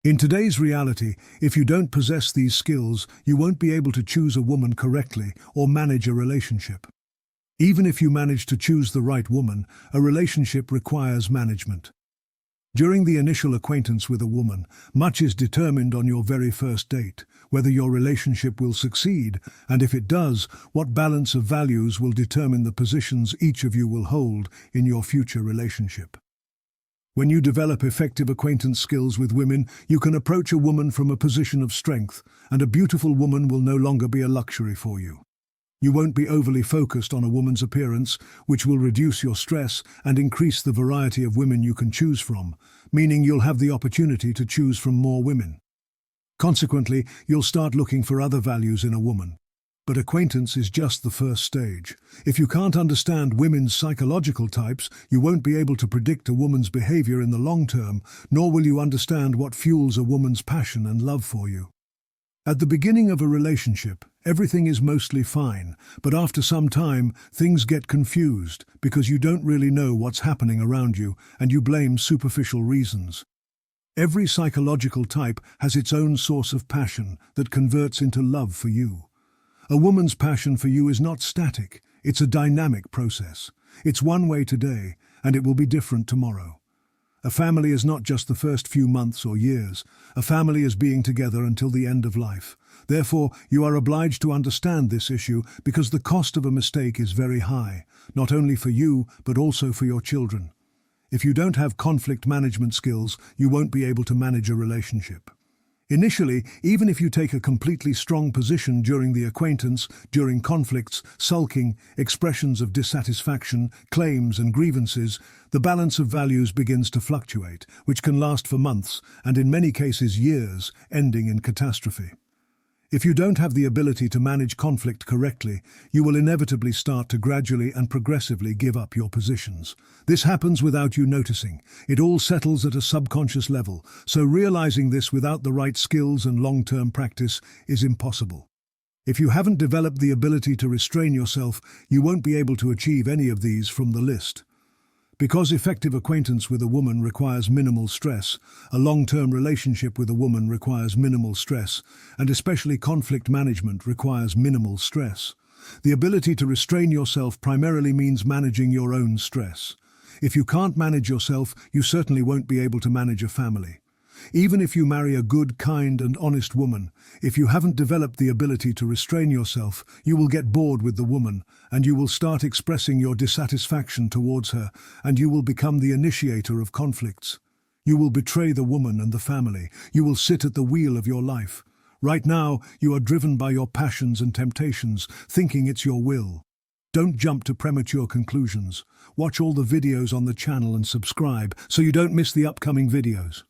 In today's reality, if you don't possess these skills, you won't be able to choose a woman correctly or manage a relationship. Even if you manage to choose the right woman, a relationship requires management. During the initial acquaintance with a woman, much is determined on your very first date, whether your relationship will succeed, and if it does, what balance of values will determine the positions each of you will hold in your future relationship. When you develop effective acquaintance skills with women, you can approach a woman from a position of strength, and a beautiful woman will no longer be a luxury for you. You won't be overly focused on a woman's appearance, which will reduce your stress and increase the variety of women you can choose from, meaning you'll have the opportunity to choose from more women. Consequently, you'll start looking for other values in a woman. But acquaintance is just the first stage. If you can't understand women's psychological types, you won't be able to predict a woman's behavior in the long term, nor will you understand what fuels a woman's passion and love for you. At the beginning of a relationship, everything is mostly fine, but after some time, things get confused because you don't really know what's happening around you and you blame superficial reasons. Every psychological type has its own source of passion that converts into love for you. A woman's passion for you is not static, it's a dynamic process. It's one way today, and it will be different tomorrow. A family is not just the first few months or years. A family is being together until the end of life. Therefore, you are obliged to understand this issue because the cost of a mistake is very high, not only for you, but also for your children. If you don't have conflict management skills, you won't be able to manage a relationship. Initially, even if you take a completely strong position during the acquaintance, during conflicts, sulking, expressions of dissatisfaction, claims and grievances, the balance of values begins to fluctuate, which can last for months and in many cases years, ending in catastrophe. If you don't have the ability to manage conflict correctly, you will inevitably start to gradually and progressively give up your positions. This happens without you noticing. It all settles at a subconscious level, so realizing this without the right skills and long-term practice is impossible. If you haven't developed the ability to restrain yourself, you won't be able to achieve any of these from the list. Because effective acquaintance with a woman requires minimal stress, a long-term relationship with a woman requires minimal stress, and especially conflict management requires minimal stress. The ability to restrain yourself primarily means managing your own stress. If you can't manage yourself, you certainly won't be able to manage a family. Even if you marry a good, kind and honest woman, if you haven't developed the ability to restrain yourself, you will get bored with the woman, and you will start expressing your dissatisfaction towards her, and you will become the initiator of conflicts. You will betray the woman and the family. You will sit at the wheel of your life. Right now, you are driven by your passions and temptations, thinking it's your will. Don't jump to premature conclusions. Watch all the videos on the channel and subscribe so you don't miss the upcoming videos.